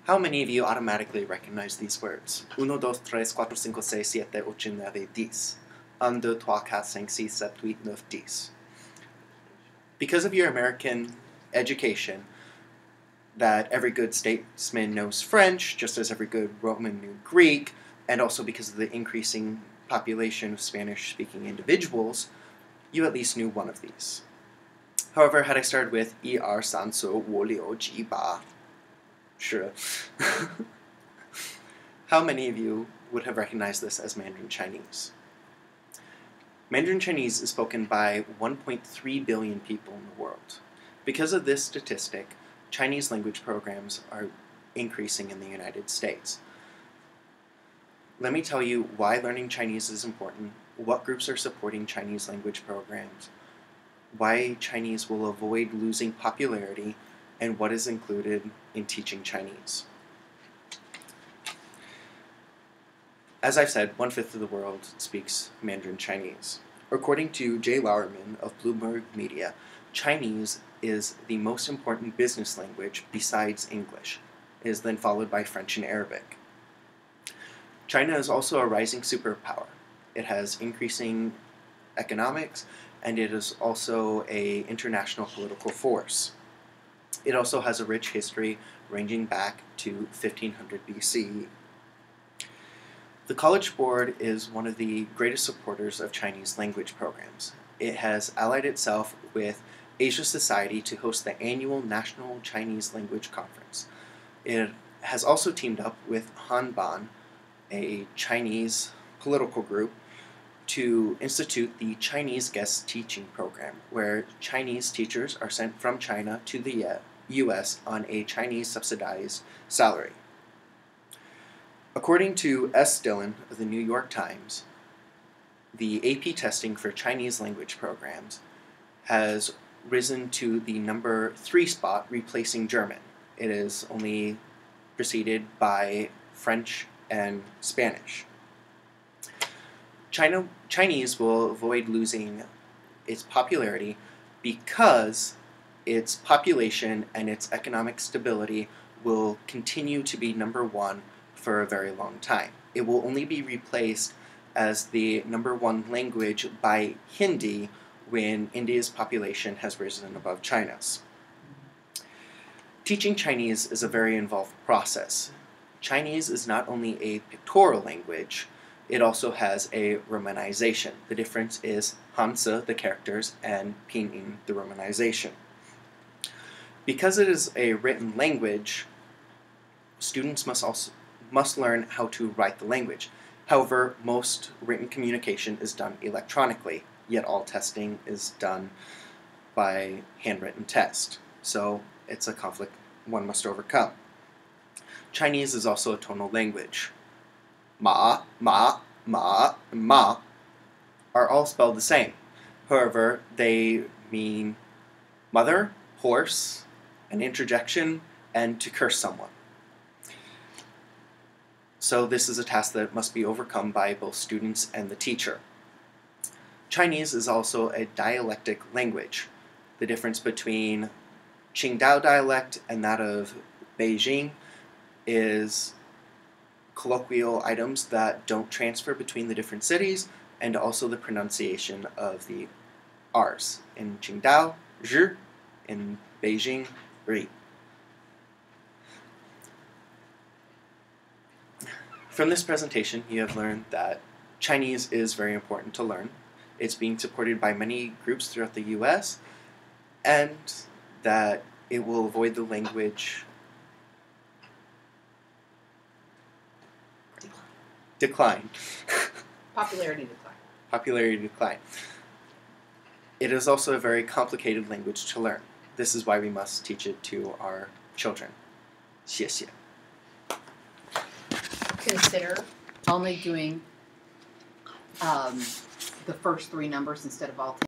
How many of you automatically recognize these words? 1, 2, 3, 4, 5, 6, 7, 8, 9, 10. 1, 2, 3, 4, 5, 6, 7, 8, 9, 10. Because of your American education, that every good statesman knows French, just as every good Roman knew Greek, and also because of the increasing population of Spanish-speaking individuals, you at least knew one of these. However, had I started with 1, 2, 3, 4, 5, 6, 7, 8, sure. How many of you would have recognized this as Mandarin Chinese? Mandarin Chinese is spoken by 1.3 billion people in the world. Because of this statistic, Chinese language programs are increasing in the United States. Let me tell you why learning Chinese is important, what groups are supporting Chinese language programs, why Chinese will avoid losing popularity, and what is included in teaching Chinese. As I've said, 1/5 of the world speaks Mandarin Chinese. According to Jay Lauerman of Bloomberg Media, Chinese is the most important business language besides English. It is then followed by French and Arabic. China is also a rising superpower. It has increasing economics, and it is also an international political force. It also has a rich history ranging back to 1500 BCE. The College Board is one of the greatest supporters of Chinese language programs. It has allied itself with Asia Society to host the annual National Chinese Language Conference. It has also teamed up with Hanban, a Chinese political group, to institute the Chinese Guest Teaching Program, where Chinese teachers are sent from China to the U.S. on a Chinese subsidized salary. According to S. Dillon of the New York Times, the AP testing for Chinese language programs has risen to the number 3 spot, replacing German. It is only preceded by French and Spanish. Chinese will avoid losing its popularity because its population and its economic stability will continue to be number 1 for a very long time. It will only be replaced as the number 1 language by Hindi when India's population has risen above China's. Teaching Chinese is a very involved process. Chinese is not only a pictorial language, it also has a romanization. The difference is Hanzi, the characters, and Pinyin, the romanization. Because it is a written language, students must learn how to write the language. However, most written communication is done electronically, yet all testing is done by handwritten test. So it's a conflict one must overcome. Chinese is also a tonal language. Ma, ma, ma, and ma are all spelled the same. However, they mean mother, horse, an interjection, and to curse someone. So this is a task that must be overcome by both students and the teacher. Chinese is also a dialectic language. The difference between Qingdao dialect and that of Beijing is colloquial items that don't transfer between the different cities, and also the pronunciation of the R's. In Qingdao, zhi; in Beijing, ri. From this presentation, you have learned that Chinese is very important to learn. It's being supported by many groups throughout the U.S., and that it will avoid the language decline. Popularity decline. Popularity decline. It is also a very complicated language to learn. This is why we must teach it to our children. 谢谢. Consider only doing the first 3 numbers instead of all 10.